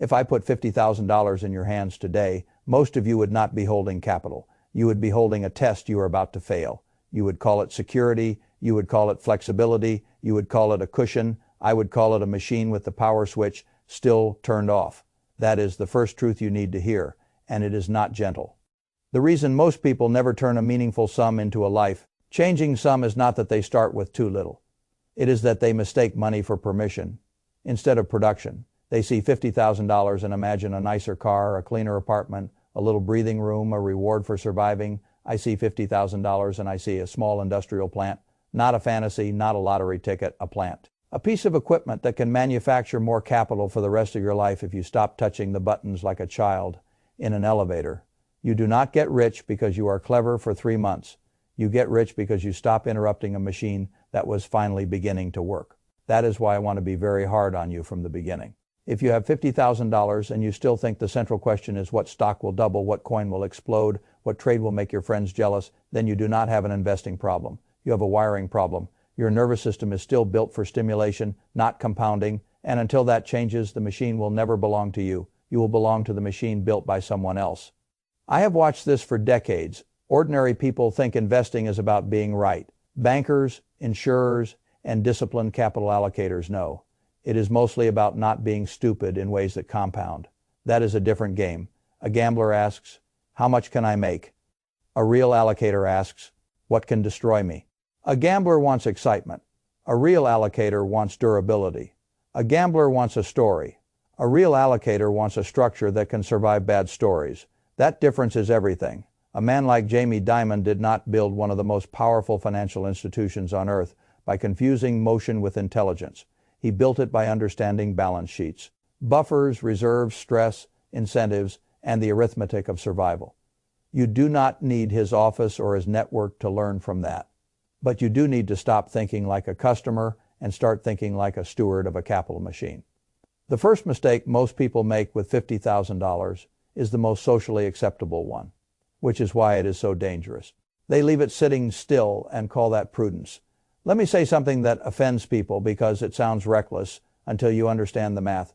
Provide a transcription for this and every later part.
If I put $50,000 in your hands today, most of you would not be holding capital. You would be holding a test you are about to fail. You would call it security, you would call it flexibility, you would call it a cushion, I would call it a machine with the power switch still turned off. That is the first truth you need to hear, and it is not gentle. The reason most people never turn a meaningful sum into a life-changing sum is not that they start with too little. It is that they mistake money for permission instead of production. They see $50,000 and imagine a nicer car, a cleaner apartment, a little breathing room, a reward for surviving. I see $50,000 and I see a small industrial plant. Not a fantasy, not a lottery ticket, a plant. A piece of equipment that can manufacture more capital for the rest of your life if you stop touching the buttons like a child in an elevator. You do not get rich because you are clever for 3 months. You get rich because you stop interrupting a machine that was finally beginning to work. That is why I want to be very hard on you from the beginning. If you have $50,000 and you still think the central question is what stock will double, what coin will explode, what trade will make your friends jealous, then you do not have an investing problem. You have a wiring problem. Your nervous system is still built for stimulation, not compounding, and until that changes, the machine will never belong to you. You will belong to the machine built by someone else. I have watched this for decades. Ordinary people think investing is about being right. Bankers, insurers, and disciplined capital allocators know. It is mostly about not being stupid in ways that compound. That is a different game. A gambler asks, how much can I make? A real allocator asks, what can destroy me? A gambler wants excitement. A real allocator wants durability. A gambler wants a story. A real allocator wants a structure that can survive bad stories. That difference is everything. A man like Jamie Dimon did not build one of the most powerful financial institutions on earth by confusing motion with intelligence. He built it by understanding balance sheets, buffers, reserves, stress, incentives, and the arithmetic of survival. You do not need his office or his network to learn from that. But you do need to stop thinking like a customer and start thinking like a steward of a capital machine. The first mistake most people make with $50,000 is the most socially acceptable one, which is why it is so dangerous. They leave it sitting still and call that prudence. Let me say something that offends people because it sounds reckless until you understand the math.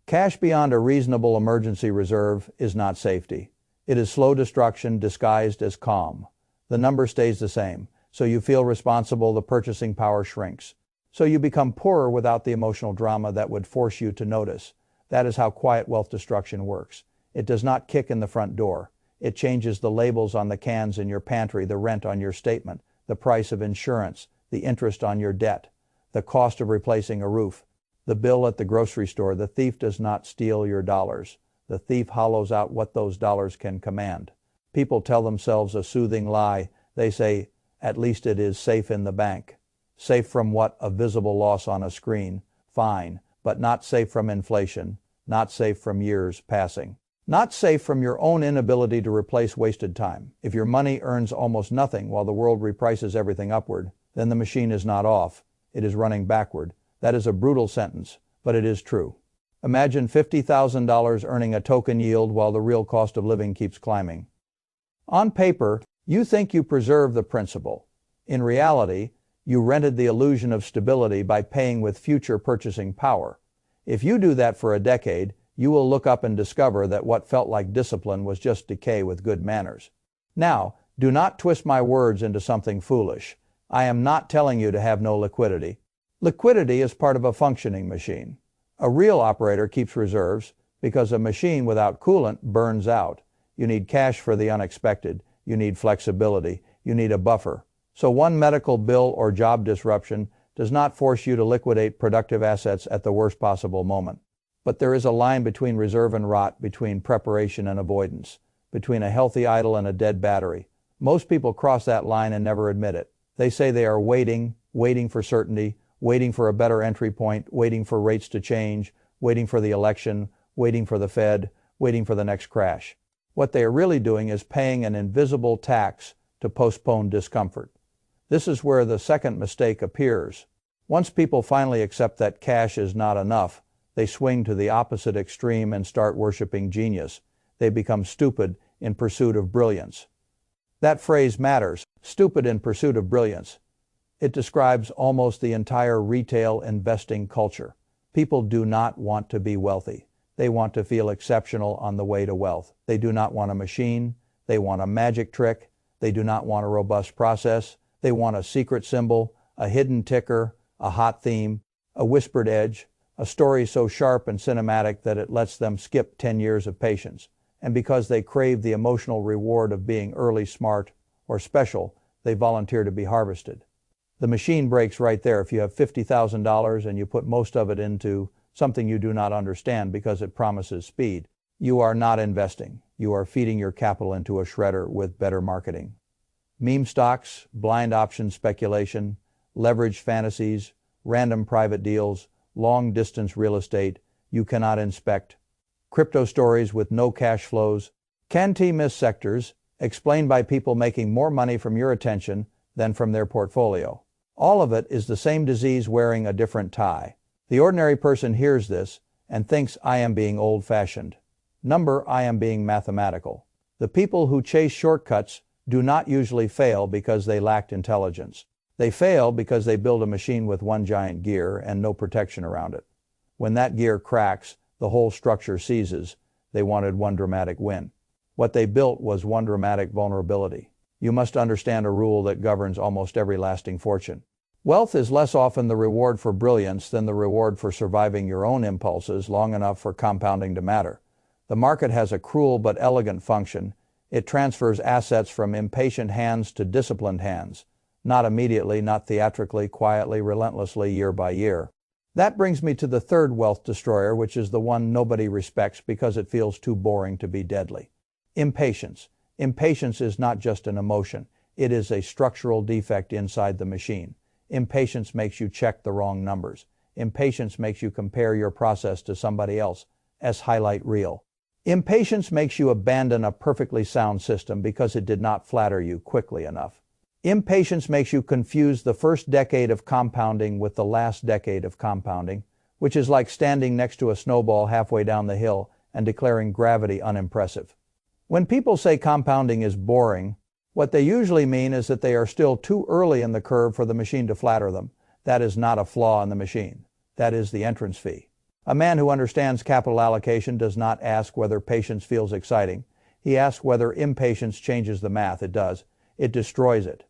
Cash beyond a reasonable emergency reserve is not safety. It is slow destruction disguised as calm. The number stays the same, so you feel responsible, the purchasing power shrinks. So you become poorer without the emotional drama that would force you to notice. That is how quiet wealth destruction works. It does not kick in the front door. It changes the labels on the cans in your pantry, the rent on your statement, the price of insurance, the interest on your debt, the cost of replacing a roof, the bill at the grocery store. The thief does not steal your dollars. The thief hollows out what those dollars can command. People tell themselves a soothing lie. They say, at least it is safe in the bank. Safe from what? A visible loss on a screen. Fine, but not safe from inflation. Not safe from years passing. Not safe from your own inability to replace wasted time. If your money earns almost nothing while the world reprices everything upward, then the machine is not off. It is running backward. That is a brutal sentence, but it is true. Imagine $50,000 earning a token yield while the real cost of living keeps climbing. On paper, you think you preserve the principal. In reality, you rented the illusion of stability by paying with future purchasing power. If you do that for a decade, you will look up and discover that what felt like discipline was just decay with good manners. Now, do not twist my words into something foolish. I am not telling you to have no liquidity. Liquidity is part of a functioning machine. A real operator keeps reserves because a machine without coolant burns out. You need cash for the unexpected. You need flexibility. You need a buffer. So one medical bill or job disruption does not force you to liquidate productive assets at the worst possible moment. But there is a line between reserve and rot, between preparation and avoidance, between a healthy idle and a dead battery. Most people cross that line and never admit it. They say they are waiting for certainty, waiting for a better entry point, waiting for rates to change, waiting for the election, waiting for the Fed, waiting for the next crash. What they are really doing is paying an invisible tax to postpone discomfort. This is where the second mistake appears. Once people finally accept that cash is not enough, they swing to the opposite extreme and start worshiping genius. They become stupid in pursuit of brilliance. That phrase matters, stupid in pursuit of brilliance. It describes almost the entire retail investing culture. People do not want to be wealthy. They want to feel exceptional on the way to wealth. They do not want a machine. They want a magic trick. They do not want a robust process. They want a secret symbol, a hidden ticker, a hot theme, a whispered edge, a story so sharp and cinematic that it lets them skip 10 years of patience. And because they crave the emotional reward of being early, smart, or special, they volunteer to be harvested. The machine breaks right there if you have $50,000 and you put most of it into something you do not understand because it promises speed. You are not investing. You are feeding your capital into a shredder with better marketing. Meme stocks, blind option speculation, leveraged fantasies, random private deals, long-distance real estate you cannot inspect, crypto stories with no cash flows, can't-miss sectors explained by people making more money from your attention than from their portfolio. All of it is the same disease wearing a different tie. The ordinary person hears this and thinks I am being old-fashioned. I am being mathematical. The people who chase shortcuts do not usually fail because they lacked intelligence. They fail because they build a machine with one giant gear and no protection around it. When that gear cracks, the whole structure seizes. They wanted one dramatic win. What they built was one dramatic vulnerability. You must understand a rule that governs almost every lasting fortune. Wealth is less often the reward for brilliance than the reward for surviving your own impulses long enough for compounding to matter. The market has a cruel but elegant function. It transfers assets from impatient hands to disciplined hands. Not immediately, not theatrically, quietly, relentlessly, year by year. That brings me to the third wealth destroyer, which is the one nobody respects because it feels too boring to be deadly. Impatience. Impatience is not just an emotion. It is a structural defect inside the machine. Impatience makes you check the wrong numbers. Impatience makes you compare your process to somebody else as highlight reel. Impatience makes you abandon a perfectly sound system because it did not flatter you quickly enough. Impatience makes you confuse the first decade of compounding with the last decade of compounding, which is like standing next to a snowball halfway down the hill and declaring gravity unimpressive. When people say compounding is boring, what they usually mean is that they are still too early in the curve for the machine to flatter them. That is not a flaw in the machine. That is the entrance fee. A man who understands capital allocation does not ask whether patience feels exciting. He asks whether impatience changes the math. It does. It destroys it.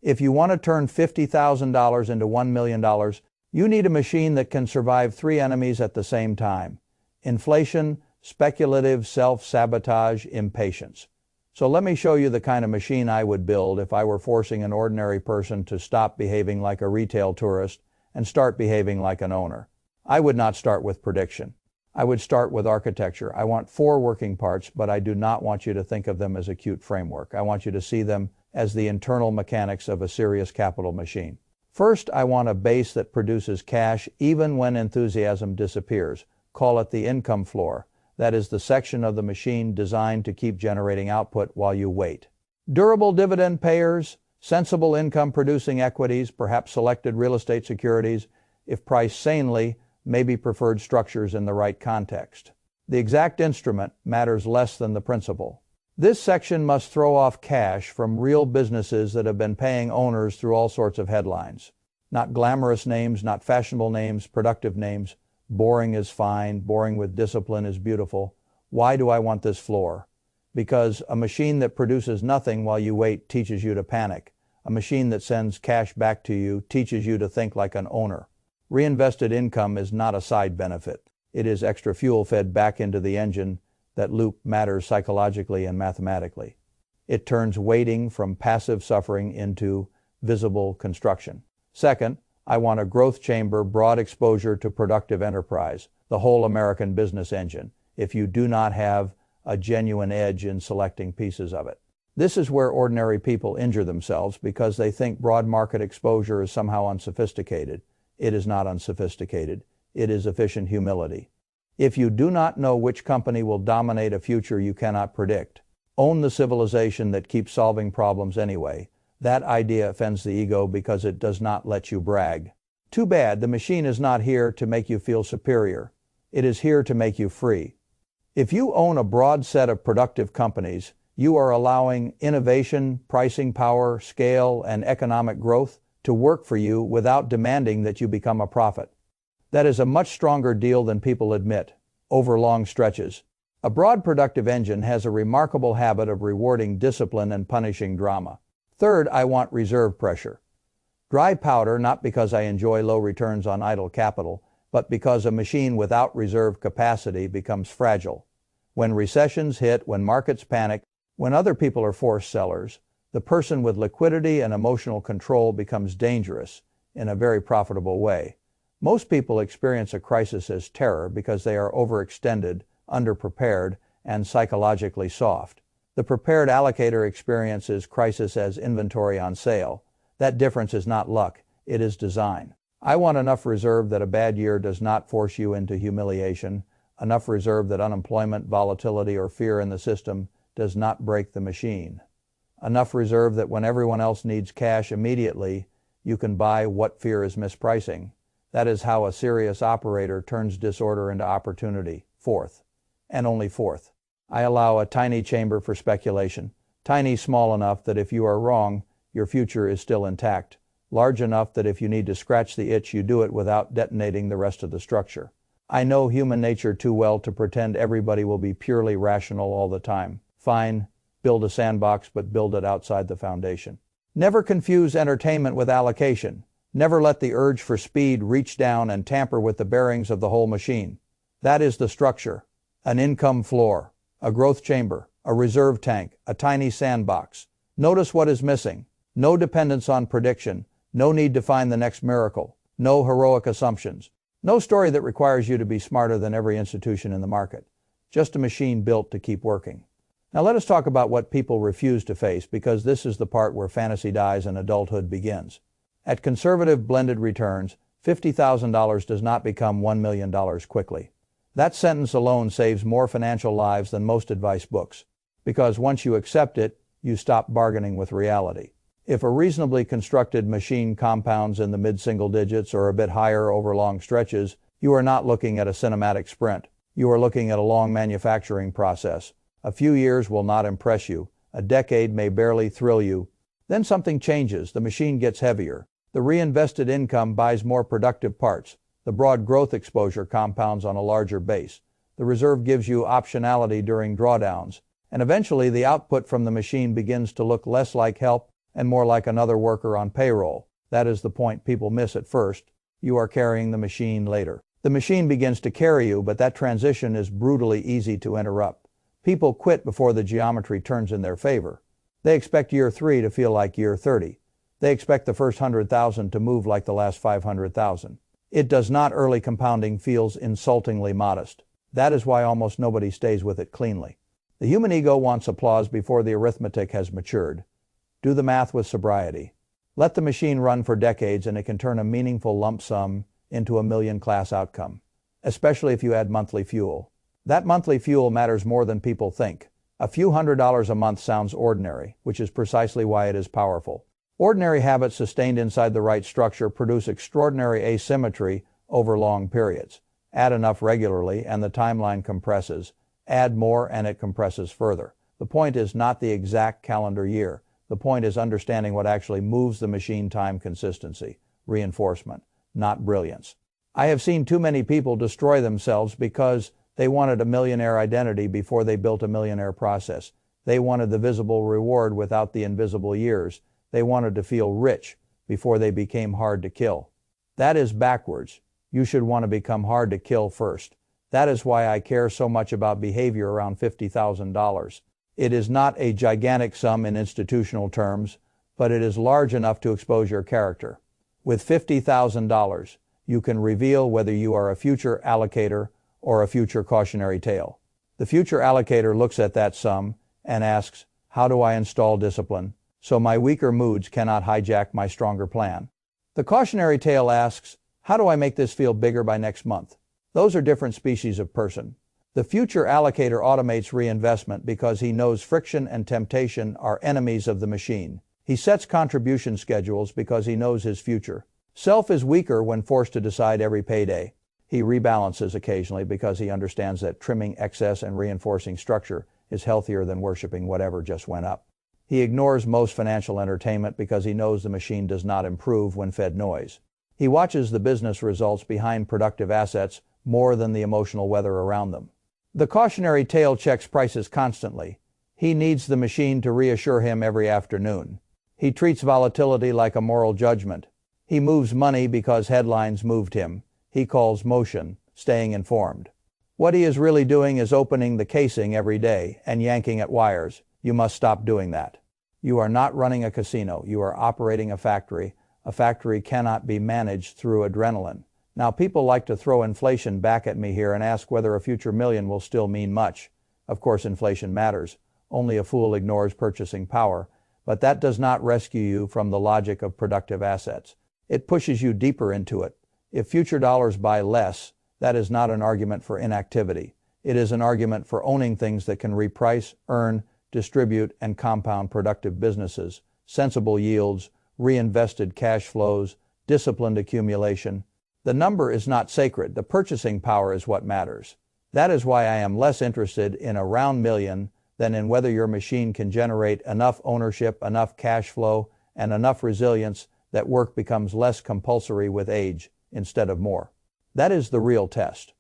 If you want to turn $50,000 into $1 million, you need a machine that can survive three enemies at the same time: inflation, speculative self-sabotage, impatience. So let me show you the kind of machine I would build if I were forcing an ordinary person to stop behaving like a retail tourist and start behaving like an owner. I would not start with prediction. I would start with architecture. I want 4 working parts, but I do not want you to think of them as a cute framework. I want you to see them as the internal mechanics of a serious capital machine. First, I want a base that produces cash even when enthusiasm disappears. Call it the income floor. That is the section of the machine designed to keep generating output while you wait. Durable dividend payers, sensible income-producing equities, perhaps selected real estate securities, if priced sanely, may be preferred structures in the right context. The exact instrument matters less than the principle. This section must throw off cash from real businesses that have been paying owners through all sorts of headlines. Not glamorous names, not fashionable names, productive names. Boring is fine. Boring with discipline is beautiful. Why do I want this floor? Because a machine that produces nothing while you wait teaches you to panic. A machine that sends cash back to you teaches you to think like an owner. Reinvested income is not a side benefit. It is extra fuel fed back into the engine that loop matters psychologically and mathematically. It turns waiting from passive suffering into visible construction. Second, I want a growth chamber, broad exposure to productive enterprise, the whole American business engine, if you do not have a genuine edge in selecting pieces of it. This is where ordinary people injure themselves because they think broad market exposure is somehow unsophisticated. It is not unsophisticated. It is efficient humility. If you do not know which company will dominate a future you cannot predict, own the civilization that keeps solving problems anyway. That idea offends the ego because it does not let you brag. Too bad, the machine is not here to make you feel superior. It is here to make you free. If you own a broad set of productive companies, you are allowing innovation, pricing power, scale, and economic growth to work for you without demanding that you become a profit. That is a much stronger deal than people admit. over long stretches. A broad productive engine has a remarkable habit of rewarding discipline and punishing drama. Third, I want reserve pressure. Dry powder, not because I enjoy low returns on idle capital, but because a machine without reserve capacity becomes fragile. When recessions hit, when markets panic, when other people are forced sellers, the person with liquidity and emotional control becomes dangerous in a very profitable way. Most people experience a crisis as terror because they are overextended, underprepared, and psychologically soft. The prepared allocator experiences crisis as inventory on sale. That difference is not luck, it is design. I want enough reserve that a bad year does not force you into humiliation, enough reserve that unemployment, volatility, or fear in the system does not break the machine. Enough reserve that when everyone else needs cash immediately, you can buy what fear is mispricing. That is how a serious operator turns disorder into opportunity. Fourth, and only fourth, I allow a tiny chamber for speculation. Tiny, small enough that if you are wrong, your future is still intact. Large enough that if you need to scratch the itch, you do it without detonating the rest of the structure. I know human nature too well to pretend everybody will be purely rational all the time. Fine, build a sandbox, but build it outside the foundation. Never confuse entertainment with allocation. Never let the urge for speed reach down and tamper with the bearings of the whole machine. That is the structure. An income floor, a growth chamber, a reserve tank, a tiny sandbox. Notice what is missing. No dependence on prediction. No need to find the next miracle. No heroic assumptions. No story that requires you to be smarter than every institution in the market. Just a machine built to keep working. Now let us talk about what people refuse to face, because this is the part where fantasy dies and adulthood begins. At conservative blended returns, $50,000 does not become $1 million quickly. That sentence alone saves more financial lives than most advice books, because once you accept it, you stop bargaining with reality. If a reasonably constructed machine compounds in the mid-single digits or a bit higher over long stretches, you are not looking at a cinematic sprint. You are looking at a long manufacturing process. A few years will not impress you. A decade may barely thrill you. Then something changes. The machine gets heavier. The reinvested income buys more productive parts. The broad growth exposure compounds on a larger base. The reserve gives you optionality during drawdowns. And eventually the output from the machine begins to look less like help and more like another worker on payroll. That is the point people miss at first. You are carrying the machine later. The machine begins to carry you, but that transition is brutally easy to interrupt. People quit before the geometry turns in their favor. They expect year 3 to feel like year 30. They expect the first 100,000 to move like the last 500,000. It does not. Early compounding feels insultingly modest. That is why almost nobody stays with it cleanly. The human ego wants applause before the arithmetic has matured. Do the math with sobriety. Let the machine run for decades and it can turn a meaningful lump sum into a million-class outcome, especially if you add monthly fuel. That monthly fuel matters more than people think. A few $100s a month sounds ordinary, which is precisely why it is powerful. Ordinary habits sustained inside the right structure produce extraordinary asymmetry over long periods. Add enough regularly and the timeline compresses. Add more and it compresses further. The point is not the exact calendar year. The point is understanding what actually moves the machine: time, consistency, reinforcement, not brilliance. I have seen too many people destroy themselves because they wanted a millionaire identity before they built a millionaire process. They wanted the visible reward without the invisible years. They wanted to feel rich before they became hard to kill. That is backwards. You should want to become hard to kill first. That is why I care so much about behavior around $50,000. It is not a gigantic sum in institutional terms, but it is large enough to expose your character. With $50,000, you can reveal whether you are a future allocator or a future cautionary tale. The future allocator looks at that sum and asks, how do I install discipline so my weaker moods cannot hijack my stronger plan? The cautionary tale asks, how do I make this feel bigger by next month? Those are different species of person. The future allocator automates reinvestment because he knows friction and temptation are enemies of the machine. He sets contribution schedules because he knows his future. Self is weaker when forced to decide every payday. He rebalances occasionally because he understands that trimming excess and reinforcing structure is healthier than worshiping whatever just went up. He ignores most financial entertainment because he knows the machine does not improve when fed noise. He watches the business results behind productive assets more than the emotional weather around them. The cautionary tale checks prices constantly. He needs the machine to reassure him every afternoon. He treats volatility like a moral judgment. He moves money because headlines moved him. He calls motion staying informed. What he is really doing is opening the casing every day and yanking at wires. You must stop doing that. You are not running a casino. You are operating a factory. A factory cannot be managed through adrenaline. Now, people like to throw inflation back at me here and ask whether a future million will still mean much. Of course, inflation matters. Only a fool ignores purchasing power. But that does not rescue you from the logic of productive assets. It pushes you deeper into it. If future dollars buy less, that is not an argument for inactivity. It is an argument for owning things that can reprice, earn, distribute, and compound productive businesses, sensible yields, reinvested cash flows, disciplined accumulation. The number is not sacred. The purchasing power is what matters. That is why I am less interested in a round million than in whether your machine can generate enough ownership, enough cash flow, and enough resilience that work becomes less compulsory with age instead of more. That is the real test.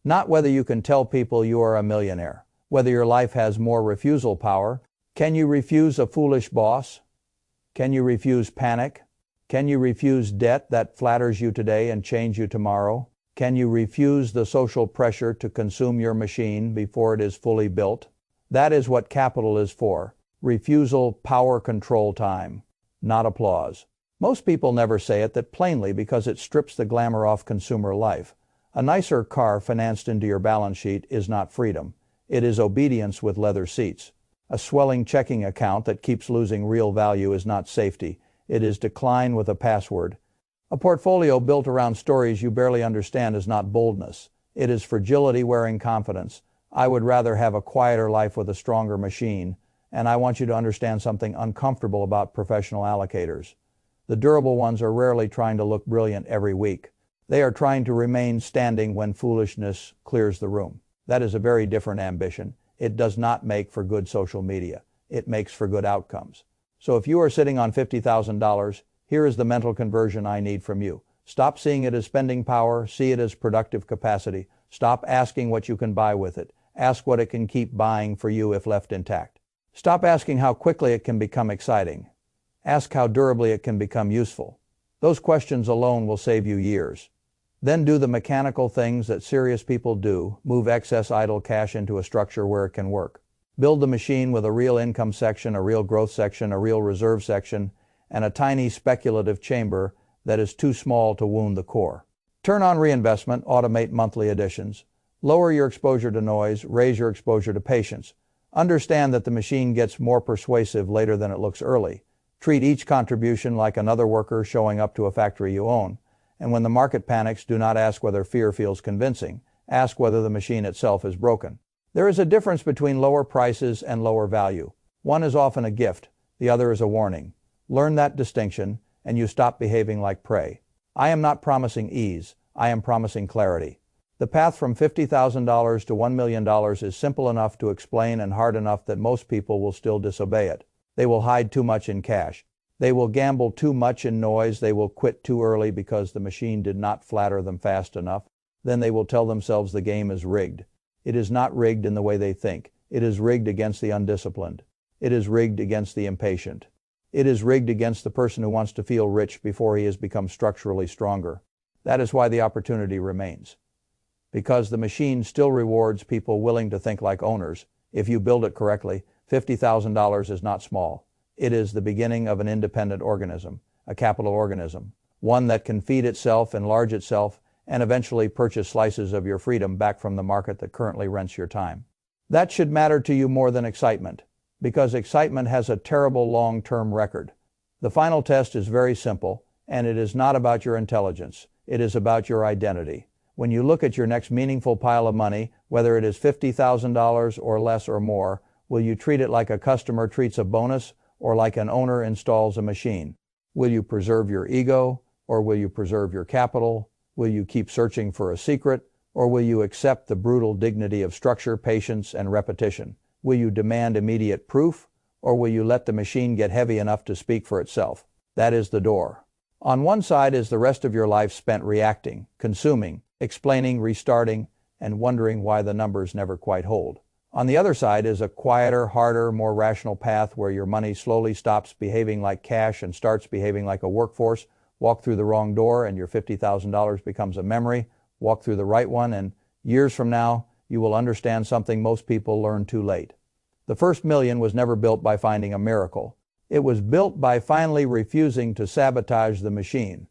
Not whether you can tell people you are a millionaire, whether your life has more refusal power. Can you refuse a foolish boss? Can you refuse panic? Can you refuse debt that flatters you today and change you tomorrow? Can you refuse the social pressure to consume your machine before it is fully built? That is what capital is for. Refusal, power control time, not applause. Most people never say it that plainly because it strips the glamour off consumer life. A nicer car financed into your balance sheet is not freedom. It is obedience with leather seats. A swelling checking account that keeps losing real value is not safety. It is decline with a password. A portfolio built around stories you barely understand is not boldness. It is fragility wearing confidence. I would rather have a quieter life with a stronger machine, and I want you to understand something uncomfortable about professional allocators. The durable ones are rarely trying to look brilliant every week. They are trying to remain standing when foolishness clears the room. That is a very different ambition. It does not make for good social media. It makes for good outcomes. So if you are sitting on $50,000, here is the mental conversion I need from you. Stop seeing it as spending power. See it as productive capacity. Stop asking what you can buy with it. Ask what it can keep buying for you if left intact. Stop asking how quickly it can become exciting. Ask how durably it can become useful. Those questions alone will save you years. Then do the mechanical things that serious people do. Move excess idle cash into a structure where it can work. Build the machine with a real income section, a real growth section, a real reserve section, and a tiny speculative chamber that is too small to wound the core. Turn on reinvestment, automate monthly additions. Lower your exposure to noise, raise your exposure to patience. Understand that the machine gets more persuasive later than it looks early. Treat each contribution like another worker showing up to a factory you own. And when the market panics, do not ask whether fear feels convincing. Ask whether the machine itself is broken. There is a difference between lower prices and lower value. One is often a gift, the other is a warning. Learn that distinction, and you stop behaving like prey. I am not promising ease. I am promising clarity. The path from $50,000 to $1 million is simple enough to explain and hard enough that most people will still disobey it. They will hide too much in cash. They will gamble too much in noise. They will quit too early because the machine did not flatter them fast enough. Then they will tell themselves the game is rigged. It is not rigged in the way they think. It is rigged against the undisciplined. It is rigged against the impatient. It is rigged against the person who wants to feel rich before he has become structurally stronger. That is why the opportunity remains. Because the machine still rewards people willing to think like owners. If you build it correctly, $50,000 is not small. It is the beginning of an independent organism, a capital organism, one that can feed itself, enlarge itself, and eventually purchase slices of your freedom back from the market that currently rents your time. That should matter to you more than excitement, because excitement has a terrible long-term record. The final test is very simple, and it is not about your intelligence. It is about your identity. When you look at your next meaningful pile of money, whether it is $50,000 or less or more, will you treat it like a customer treats a bonus or like an owner installs a machine? Will you preserve your ego, or will you preserve your capital? Will you keep searching for a secret, or will you accept the brutal dignity of structure, patience, and repetition? Will you demand immediate proof, or will you let the machine get heavy enough to speak for itself? That is the door. On one side is the rest of your life spent reacting, consuming, explaining, restarting, and wondering why the numbers never quite hold. On the other side is a quieter, harder, more rational path where your money slowly stops behaving like cash and starts behaving like a workforce. Walk through the wrong door and your $50,000 becomes a memory. Walk through the right one and years from now, you will understand something most people learn too late. The first million was never built by finding a miracle. It was built by finally refusing to sabotage the machine.